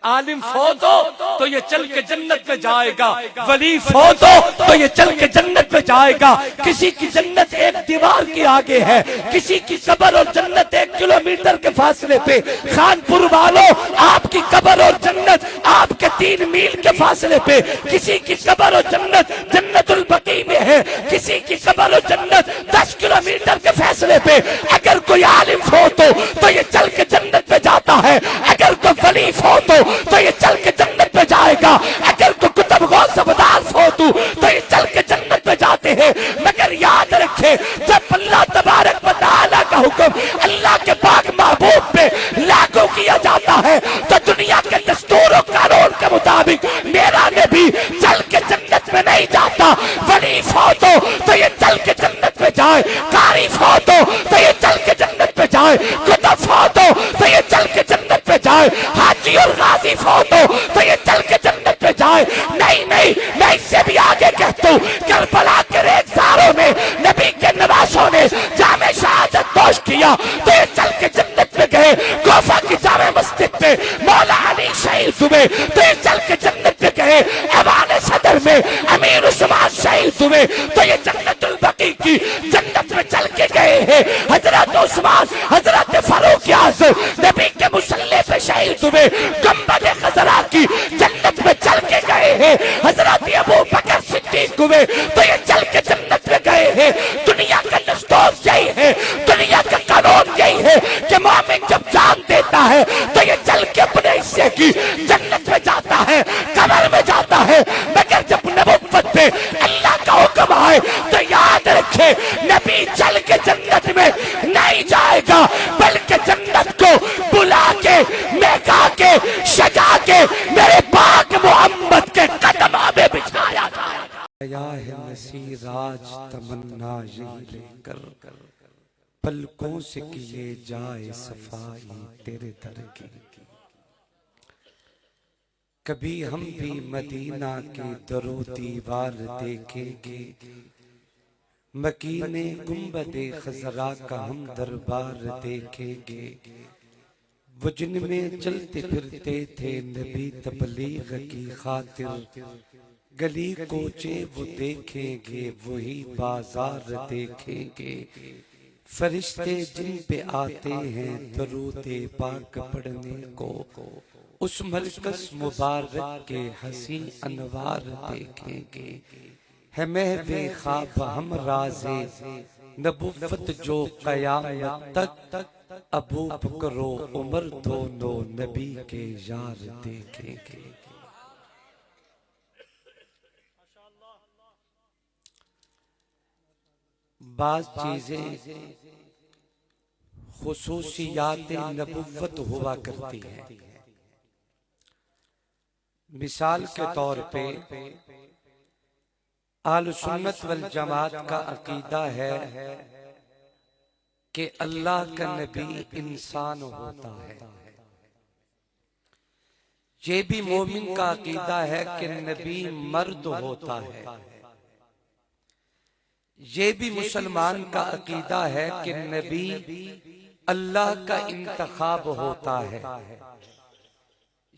عالم فوت ہو تو یہ چل کے جنت میں جائے گا، ولی فوت ہو تو یہ چل کے جنت میں جائے گا۔ کسی کی جنت ایک دیوار کے آگے ہے، کسی کی قبر اور جنت 1 کلومیٹر کے فاصلے پہ۔ خانپور والوں، آپ کی قبر اور جنت آپ کے 3 میل کے فاصلے پہ۔ کسی کی قبر اور جنت جنت البقیع میں ہے، کسی کی قبر اور جنت 10 کلومیٹر کے فاصلے پہ۔ اگر کوئی عالم فوت ہو تو یہ چل کے جنت میں جاتا ہے، اگر کوئی ولی فوت ہو تو یہ چل کے جنت میں جائے گا، اگر کوئی کتب غوث ابدال فوت ہو تو یہ چل کے جنت میں جاتے ہیں۔ مگر یاد رکھے، جب اللہ تبارک و تعالیٰ کا حکم اللہ کے پاک محبوب پہ لاگو کیا جاتا ہے تو دنیا کے دستور و قانون کے مطابق میرا نبی چل کے جنت میں نہیں جاتا۔ ولی فوت ہو تو یہ چل کے جنت میں جائے، قاری فوت ہو تو یہ چل کے جنت میں جائے، کتب فوت ہو تو یہ چل کے جنت میں جائے، حاجی اور غازی فوت ہو تو یہ چل کے جنت میں جائے۔ نہیں نہیں، میں اس سے بھی آگے کہتا ہوں، کربلا کے ریزگاروں میں نبی کے نواسوں نے جامع شہادت نوش کیا تو یہ چل کے جنت میں گئے۔ کوفہ کی جامع مسجد میں مولا علی شہید ہوئے تو یہ چل کے جنت میں گئے۔ ایوان صدر میں امیر عثمان شہید ہوئے تو یہ جنت البقیع کی جنت میں چل کے گئے ہیں۔ حضرت عثمان، حضرت فاروق اعظم نبی کے مصلی پہ شہید ہوئے، گنبد خضرا کی جنت میں چل کے گئے ہیں۔ حضرت ابو بکر صدیق ہوئے تو یہ چل کے جنت میں گئے ہیں۔ دنیا کا دستور یہی ہے، دنیا کا قانون یہی ہے کہ مومن جب جان دیتا ہے تو یہ چل کے اپنے حصے کی جنت میں جاتا ہے، قبر میں جاتا ہے۔ مگر جب نبوت پہ اللہ کا حکم آئے تو یاد رکھے، نبی چل کے جنت میں نہیں جائے گا، بلکہ جنت کو بلا کے، مہکا کے، سجا کے میرے پاک محمد کے قدموں میں بچھایا جائے گا۔ یا ہے مسیح آج تمنا یہی لے کر، پلکوں سے کیے جائے صفائی تیرے در کی۔ کبھی ہم بھی مدینہ کے در و دیوار دیکھیں گے، مکین گنبد خضرا کا ہم دربار دیکھیں گے۔ وہ جن میں چلتے پھرتے تھے نبی تبلیغ کی خاطر، گلی کوچے وہ دیکھیں گے، وہی بازار دیکھیں گے۔ فرشتے جن پہ آتے ہیں درود پاک پڑھنے کو، اس مرکز مبارک کے حسین انوار دیکھیں گے۔ ہے محو خواب ہم راز نبوت جو قیامت تک، ابو بکر و عمر دونوں نبی کے یار دیکھیں گے۔ بعض چیزیں خصوصیات نبوت ہوا کرتی ہیں۔ مثال کے طور پہ اہل سنت والجماعت کا عقیدہ ہے کہ اللہ کا نبی انسان ہوتا ہے۔ یہ بھی مومن کا عقیدہ ہے کہ نبی مرد ہوتا ہے۔ یہ بھی مسلمان کا عقیدہ ہے کہ نبی اللہ کا انتخاب ہوتا ہے۔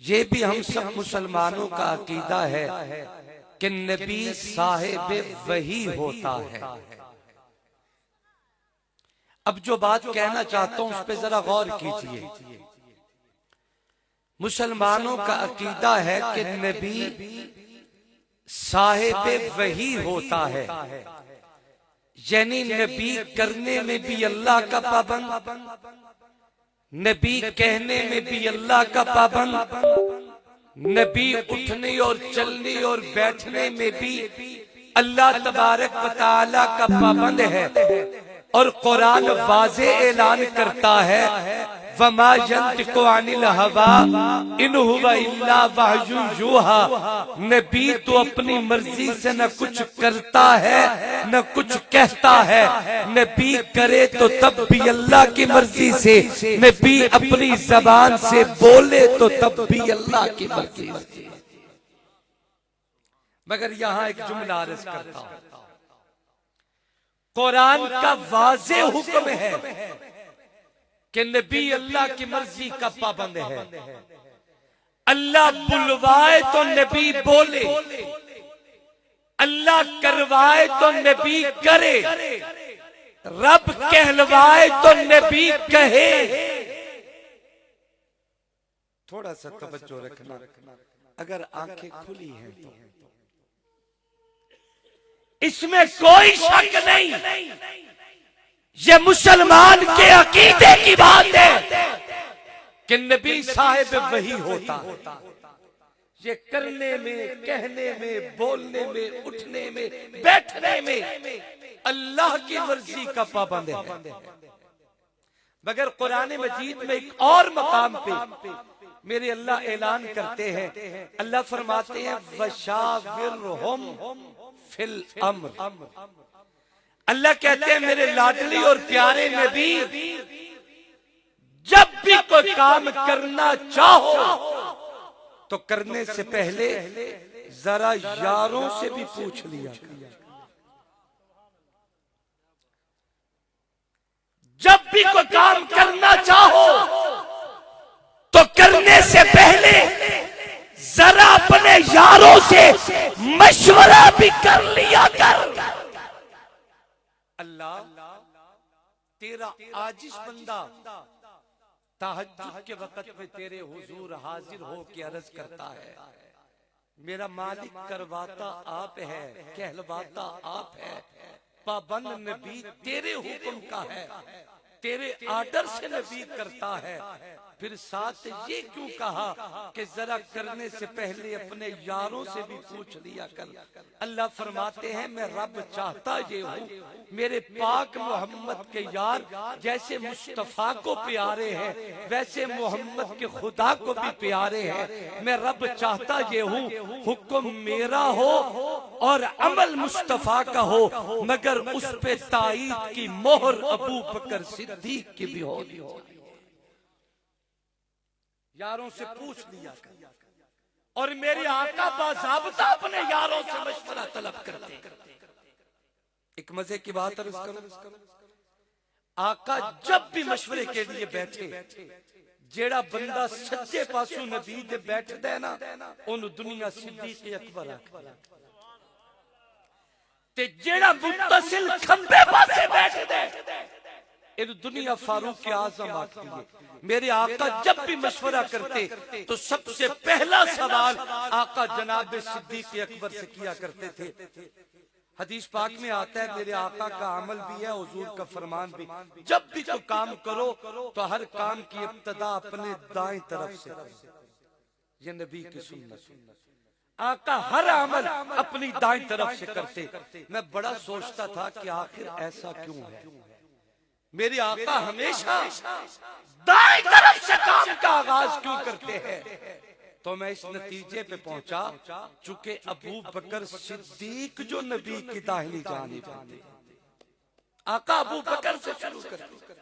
یہ بھی ہم سب مسلمانوں کا عقیدہ ہے کہ نبی صاحب وحی ہوتا ہے۔ اب جو بات کہنا چاہتا ہوں اس پہ ذرا غور کیجئے۔ مسلمانوں کا عقیدہ ہے کہ نبی صاحب وحی ہوتا ہے، یعنی نبی کرنے میں بھی اللہ کا پابند، نبی کہنے میں بھی اللہ کا پابند، نبی اٹھنے اور چلنے اور بیٹھنے میں بھی اللہ تبارک و تعالی کا پابند ہے۔ اور قرآن واضح اعلان کرتا ہے وَمَا يَنْطِقُ عَنِ الْهَوَىٰ إِنْ هُوَ إِلَّا وَحْيٌ يُوحَىٰ۔ نبی تو اپنی مرضی سے نہ کچھ کرتا ہے نہ کچھ کہتا ہے، نبی کرے تو تب بھی اللہ کی مرضی سے، نبی اپنی زبان سے بولے تو تب بھی اللہ کی مرضی سے۔ مگر یہاں ایک جملہ عرض کرتا ہوں، قرآن کا واضح حکم ہے کہ نبی اللہ کی مرضی کا پابند ہے۔ اللہ بلوائے تو نبی بولے، اللہ کروائے تو نبی کرے، رب کہلوائے تو نبی کہے۔ تھوڑا سا توجہ رکھنا، اگر آنکھیں کھلی ہیں تو اس میں کوئی شک نہیں، یہ مسلمان کے عقیدے کی بات ہے کہ نبی صاحب وحی ہوتا ہے۔ یہ کرنے میں، کہنے میں، بولنے میں، اٹھنے میں، بیٹھنے میں اللہ کی مرضی کا پابند ہے۔ مگر قرآن مجید میں ایک اور مقام پہ میرے اللہ اعلان کرتے ہیں، اللہ فرماتے ہیں وَشَاوِرْهُمْ فِي الْأَمْرِ، اللہ کہتے ہیں میرے لاڈلی اور پیارے نبی، جب بھی کوئی کام کرنا چاہو تو کرنے سے پہلے ذرا یاروں سے بھی پوچھ لیا کرو۔ جب بھی کوئی کام کرنا چاہو تو کرنے سے پہلے ذرا اپنے یاروں سے مشورہ بھی کر لیا کر۔ اللہ تیرا عاجز بندہ تہجد کے وقت میں تیرے حضور حاضر ہو کے عرض کرتا ہے، میرا مالک کرواتا آپ ہے، کہلواتا آپ ہے، پابند نبی تیرے حکم کا ہے، تیرے آرڈر سے نبی کرتا ہے، پھر ساتھ یہ کیوں کہا کہ ذرا کرنے سے پہلے اپنے یاروں سے بھی پوچھ لیا کر۔ اللہ فرماتے ہیں میں رب چاہتا یہ ہوں میرے پاک محمد کے یار جیسے مصطفیٰ کو پیارے ہیں ویسے محمد کے خدا کو بھی پیارے ہیں۔ میں رب چاہتا یہ ہوں حکم میرا ہو اور عمل مصطفیٰ کا ہو، مگر اس پہ تائید کی مہر ابو بکر صدیق کی بھی ہو۔ یاروں سے پوچھ لیا کر، اور میرے آقا باضابطہ اپنے یاروں سے مشورہ طلب کرتے۔ ایک مزے کی بات عرض کروں، آقا جب بھی مشورے کے لیے بیٹھے، جیڑا بندہ سچے پاسو نبی دے بیٹھ دے نا انہوں دنیا صدیق اکبر آکھا، تے جیڑا متصل کھمبے پاسے بیٹھ دے ان دنیا فاروق اعظم آتی ہے۔ میرے آقا جب بھی مشورہ کرتے تو سب سے پہلا سوال آقا جناب صدیق اکبر سے کیا کرتے تھے۔ حدیث پاک میں آتا ہے میرے آقا کا عمل بھی ہے، حضور کا فرمان بھی، جب بھی تو کام کرو تو ہر کام کی ابتدا اپنے دائیں طرف سے کرو۔ یہ نبی کی سنت، آقا ہر عمل اپنی دائیں طرف سے کرتے۔ میں بڑا سوچتا تھا کہ آخر ایسا کیوں ہے، میرے آقا ہمیشہ دائیں طرف سے کام کا آغاز کیوں کرتے ہیں؟ تو میں اس نتیجے پہ پہنچا چونکہ ابو بکر صدیق جو نبی کی داہنی جانب ہیں، آقا ابو بکر سے شروع کرتے،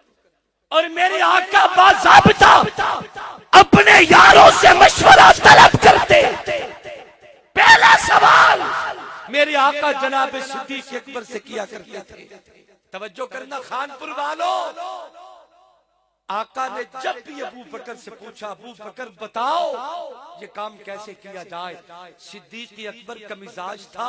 اور میرے آقا باضابطہ اپنے یاروں سے مشورہ طلب کرتے۔ پہلا سوال میرے آقا جناب صدیق اکبر سے کیا کرتے تھے۔ توجہ کرنا خانپور والوں، آقا نے جب بھی ابو بکر سے پوچھا ابو بکر بتاؤ یہ کام کیسے کیا جائے، صدیق اکبر کا مزاج تھا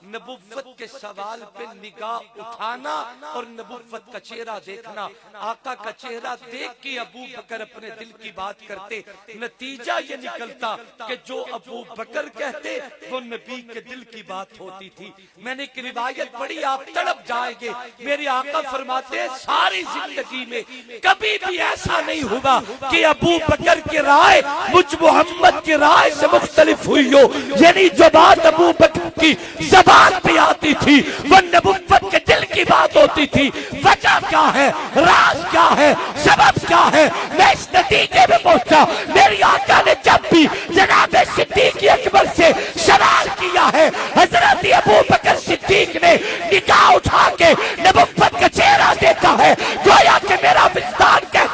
نبوت کے سوال پہ نگاہ اٹھانا اور نبوت کا چہرہ دیکھنا۔ آقا کا چہرہ دیکھ کے ابو بکر اپنے دل کی بات کرتے، نتیجہ یہ نکلتا کہ جو ابو بکر کہتے وہ نبی کے دل کی بات ہوتی تھی۔ میں نے ایک روایت پڑھی، آپ تڑپ جائیں گے، میرے آقا فرماتے ہیں ساری زندگی میں کبھی بھی ایسا نہیں ہوا کہ ابو بکر کی رائے مجھ محمد کی رائے سے مختلف ہوئی ہو، یعنی جو بات ابو بکر کی زبان پہ آتی تھی وہ نبوت کے دل کی بات ہوتی تھی۔ وجہ کیا ہے، راز کیا ہے، سبب کیا ہے، میں اس نتیجے میں پہنچا میری آقا نے جب بھی جناب صدیق اکبر سے سوال کیا ہے، حضرت ابو بکر صدیق نے نگاہ اٹھا کے نبوت کا چہرہ دیکھا ہے، گویا کہ میرا وجدان کہتے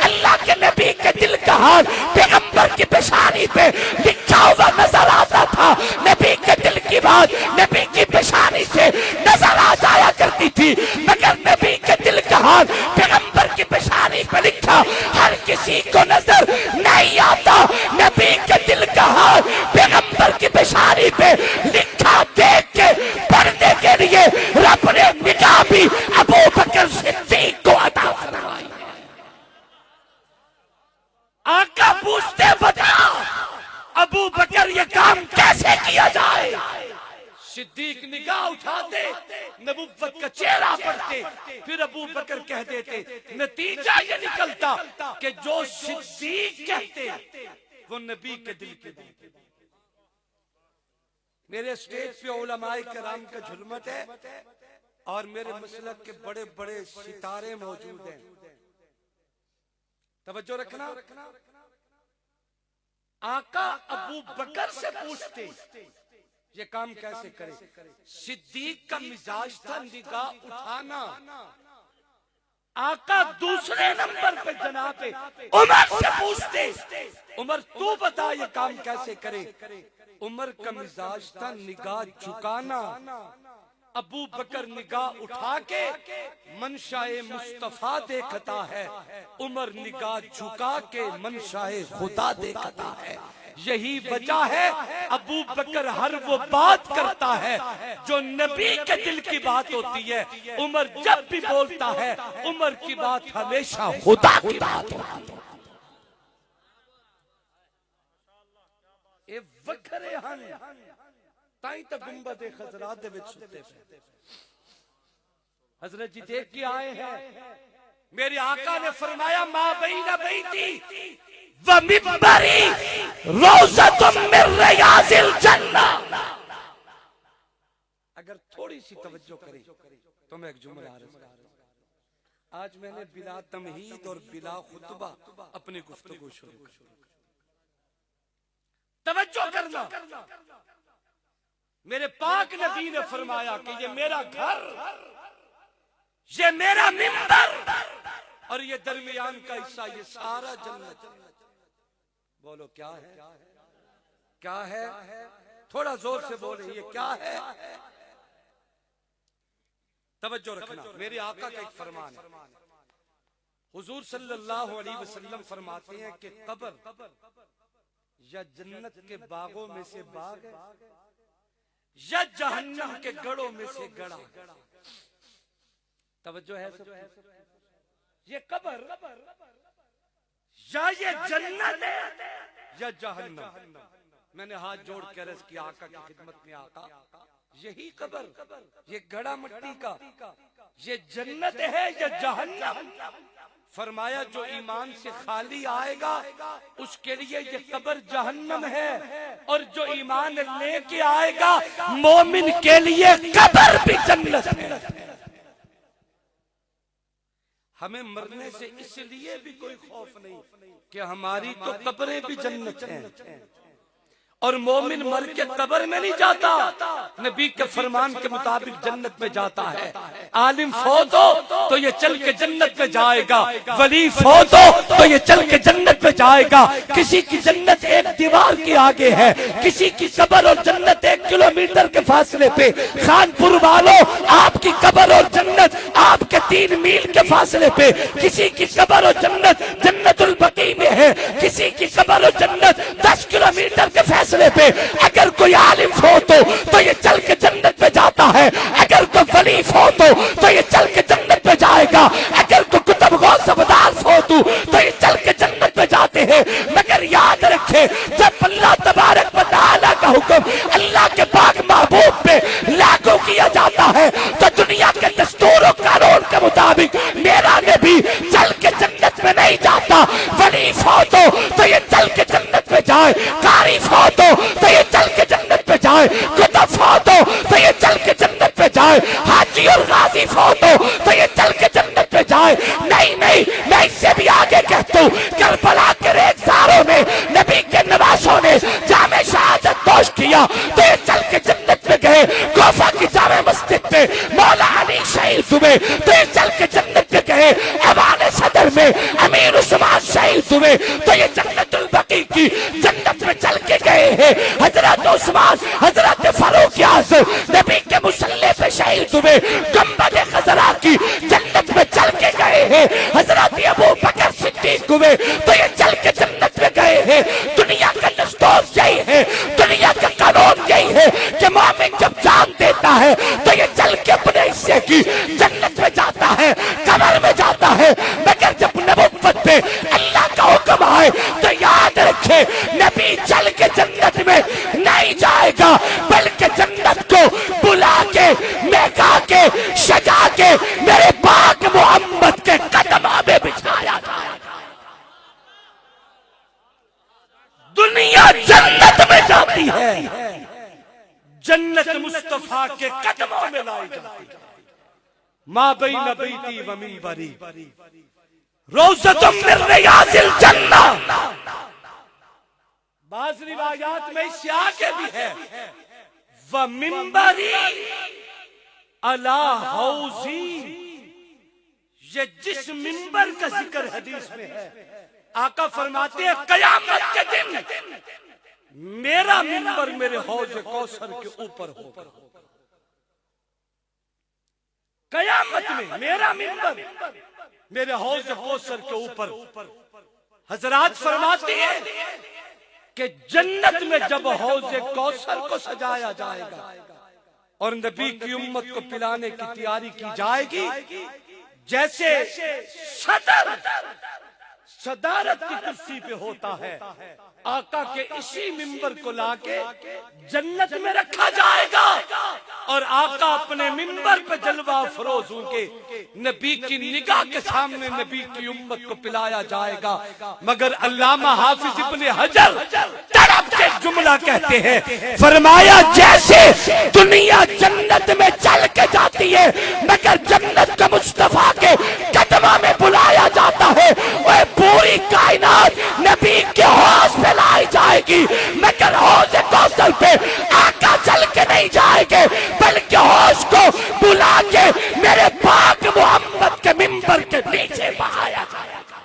اللہ کے نبی کے دل کا حال پیغمبر کی پیشانی پہ لکھا ہوا نظر آتا تھا۔ نبی کے دل کی بات نبی کی پیشانی سے نظر آ جایا کرتی تھی، مگر نبی کے دل کا حال پیغمبر کی پیشانی پہ لکھا ہر کسی کو نظر نہیں آتا۔ نبی کے دل صدیق نگاہ اٹھاتے نبوت کا چہرہ پڑھتے، پھر ابو بکر کہہ دیتے، نتیجہ یہ نکلتا کہ جو صدیق کہتے وہ نبی کے دل کے بات۔ میرے اسٹیج پہ علماء کرام کا جھلمت ہے اور میرے مسلک کے بڑے بڑے ستارے موجود ہیں، توجہ رکھنا۔ آقا ابو بکر سے پوچھتے یہ کام کیسے کرے؟ صدیق کا مزاج تھا نگاہ اٹھانا۔ آقا دوسرے نمبر پہ جناب عمر سے پوچھتے، عمر تو بتا یہ کام کیسے کرے؟ عمر کا مزاج تھا نگاہ جھکانا۔ ابو بکر نگاہ اٹھا کے منشاء مصطفیٰ دیکھتا ہے، عمر نگاہ جھکا کے منشاء خدا دیکھتا ہے۔ یہی وجہ ہے ابو بکر ہر وہ بات کرتا ہے جو نبی کے دل کی بات ہوتی ہے، عمر جب بھی بولتا ہے عمر کی بات ہمیشہ خدا کی بات ہوتی ہے۔ اے وکھرے ہن تائیں تا گنبد خضرا دے وچ ستے پے۔ حضرت جی دیکھ کے آئے ہیں، میرے آقا نے فرمایا ما بین بیتی ومنبری روضۃ من ریاض الجنہ۔ اگر تھوڑی سی توجہ کریں تو میں ایک جملہ عرض کروں۔ آج میں نے بلا تمہید اور بلا خطبہ اپنی گفتگو شروع کی۔ توجہ کرنا، میرے پاک نبی نے فرمایا کہ یہ میرا گھر، یہ میرا منبر اور یہ درمیان کا حصہ، یہ سارا جنت۔ بولو کیا ہے؟ کیا ہے؟ تھوڑا زور سے بولے، یہ کیا ہے؟ توجہ رکھنا، میرے آقا کا ایک فرمان ہے۔ حضور صلی اللہ علیہ وسلم فرماتے ہیں کہ قبر یا جنت کے باغوں میں سے باغ ہے یا جہنم کے گڑوں میں سے گڑا۔ توجہ ہے سب؟ یہ قبر یا یہ جنت ہے یا جہنم۔ میں نے ہاتھ جوڑ کے عرض کیا آقا کی خدمت میں، آقا یہی قبر، یہ گڑا مٹی کا، یہ جنت ہے یا جہنم؟ فرمایا جو ایمان سے خالی آئے گا اس کے لیے یہ قبر جہنم ہے، اور جو ایمان لے کے آئے گا مومن کے لیے قبر بھی جنت ہے۔ ہمیں مرنے سے اس لیے بھی کوئی خوف نہیں کہ ہماری تو قبریں بھی جنت ہیں، اور مومن مر کے قبر میں نہیں جاتا، نبی کے فرمان کے مطابق جنت میں جاتا ہے۔ عالم فوت ہو تو یہ چل کے جنت میں جائے گا، ولی فوت ہو تو یہ چل کے جنت میں جائے گا۔ کسی کی جنت ایک دیوار کے آگے ہے، کسی کی قبر اور جنت 1 کلومیٹر کے فاصلے پہ۔ خانپور والوں، آپ کی قبر اور جنت آپ کے 3 میل کے فاصلے پہ۔ کسی کی قبر اور جنت جنت البقیع میں ہے، کسی کی قبر اور جنت 10 کلومیٹر کے فاصلے پہ۔ اگر کوئی عالم فوت ہو تو یہ چل کے جنت میں جاتا ہے، اگر کوئی ولی فوت ہو تو یہ چل کے جنت میں جائے گا، اگر کوئی کتب غوث ابدال فوت ہو تو یہ چل کے جنت میں جاتے ہیں۔ مگر یاد رکھے جب اللہ تبارک و تعالیٰ کا حکم اللہ کے پاک محبوب پہ لاگو کیا جاتا ہے تو دنیا کے دستور و قانون کے مطابق میرا نبی چل کے جنت میں نہیں جاتا۔ ولی فوت ہو تو یہ چل کے جنت میں جائے، قاری فوت ہو تو یہ چل کے جنت پہ جائے، کتب فوت ہو تو یہ چل کے جنت پہ جائے، حاجی اور غازی فوت ہو تو یہ چل کے جنت پہ جائے۔ نہیں نہیں، میں اس سے بھی آگے کہتا ہوں، کربلا کے ریگزاروں میں نبی کے نواسوں نے جامع شہادت نوش کیا تو یہ چل کے جنت پہ گئے۔ کوفہ کی جامع مسجد پہ مولا علی شہید ہوئے تو یہ چل کے جنت پہ گئے۔ ایوان صدر میں امیر عثمان شہید ہوئے تو یہ جنت البقیع کی جنت میں چل کے گئے ہیں۔ حضرت عثمان، حضرت فاروق اعظم نبی کے مصلی پہ شہید ہوئے، گنبد خضرا کی جنت میں چل کے گئے ہیں۔ حضرت ابو بکر صدیق ہوئے تو یہ چل کے جنت میں گئے ہیں۔ دنیا کا دستور یہی ہے، دنیا کا قانون یہی ہے کہ مومن جب جان دیتا ہے تو یہ چل کے اپنے حصے کی جنت میں جاتا ہے، قبر میں جاتا ہے۔ مگر جب نبوت پہ اللہ کا حکم آئے تو یاد رکھے نبی چل کے جنت میں نہیں جائے گا، بلکہ جنت کو جاتی ہے، جنت مصطفیٰ کے قدموں میں لائی جاتی ہے۔ ما بین بیتی و منبری روضۃ من ریاض الجنہ۔ بعض روایات میں اس سے آگے بھی ہے و منبری علی حوضی۔ یہ جس منبر کا ذکر حدیث میں ہے، آقا فرماتے ہیں قیامت کے دن میرا منبر میرے حوض کوثر کے اوپر ہوگا۔ قیامت میں میرا منبر میرے حوض کوثر کے اوپر۔ حضرات فرماتے ہیں کہ جنت میں جب حوض کوثر کو سجایا جائے گا اور نبی کی امت کو پلانے کی تیاری کی جائے گی، جیسے صدارت کی کرسی پہ ہوتا ہے، آقا کے اسی منبر کو لا کے جنت میں رکھا جائے گا اور آقا اپنے منبر پہ جلوہ افروز ہوں گے، نبی کی نگاہ کے سامنے نبی کی امت کو پلایا جائے گا۔ مگر علامہ حافظ ابن حجر تڑپ کے جملہ کہتے ہیں، فرمایا جیسے دنیا جنت میں چل کے جاتی ہے مگر جنت کا مصطفیٰ کے قدموں میں بلایا جاتا ہے، وہ پوری کائنات نبی کے حوض پہ لائی جائے گی، مگر حوض کوثر پہ آقا چل کے نہیں جائے گے بلکہ حوض کو بلا کے میرے پاک محمد کے منبر کے نیچے بہایا جائے گا۔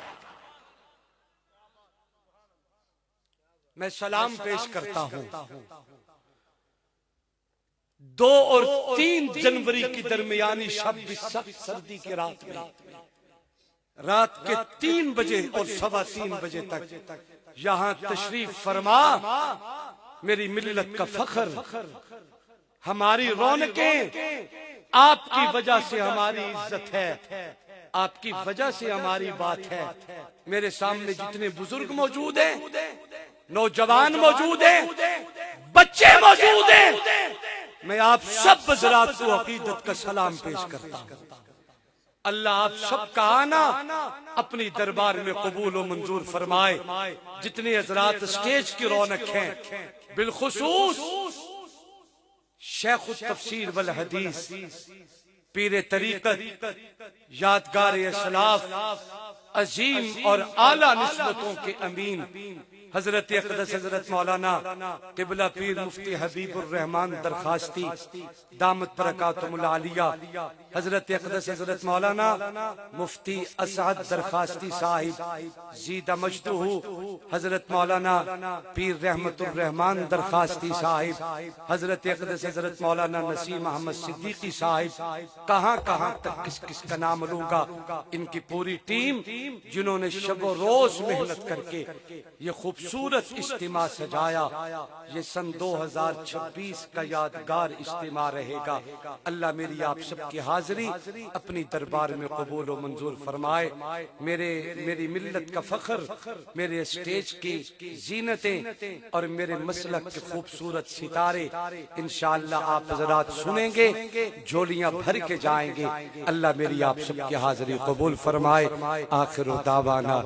میں سلام پیش کرتا ہوں 2 اور 3 جنوری کی درمیانی شب سخت سردی کی رات میں، رات کے 3 بجے اور 3:15 بجے تک یہاں تشریف فرما، میری ملت کا فخر، ہماری رونقیں، آپ کی وجہ سے ہماری عزت ہے، آپ کی وجہ سے ہماری بات ہے۔ میرے سامنے جتنے بزرگ موجود ہیں، نوجوان موجود ہیں، بچے موجود ہیں، میں آپ سب حضرات کو عقیدت کا سلام پیش کرتا ہوں۔ اللہ آپ سب کا آنا اپنی دربار میں قبول و منظور فرمائے۔ جتنے حضرات اسٹیج کی رونق ہیں، بالخصوص شیخ التفسیر والحدیث، پیر طریقت، یادگار اسلاف، عظیم اور اعلیٰ نسبتوں کے امین حضرت اقدس حضرت مولانا قبلہ پیر مفتی حبیب الرحمان درخواستی دامت برکاتہم العالیہ، حضرت اقدس حضرت مولانا مفتی اسعد درخواستی صاحب زیدہ مجدہ، حضرت مولانا پیر رحمت الرحمان درخواستی صاحب، حضرت اقدس حضرت مولانا نسیم احمد صدیقی صاحب، کہاں تک کس کا نام لوں گا، ان کی پوری ٹیم جنہوں نے شب و روز محنت کر کے یہ خوبصورت اجتماع سجایا۔ یہ سن 2026 کا یادگار اجتماع رہے گا۔ اللہ میری آپ سب کی حاضری اپنی دربار میں قبول و منظور فرمائے۔ میری ملت کا فخر، میرے اسٹیج کی زینتیں اور میرے مسلک کے خوبصورت ستارے انشاءاللہ آپ حضرات سنیں گے، جھولیاں بھر کے جائیں گے۔ اللہ میری آپ سب کی حاضری قبول فرمائے۔ آخر دعوانا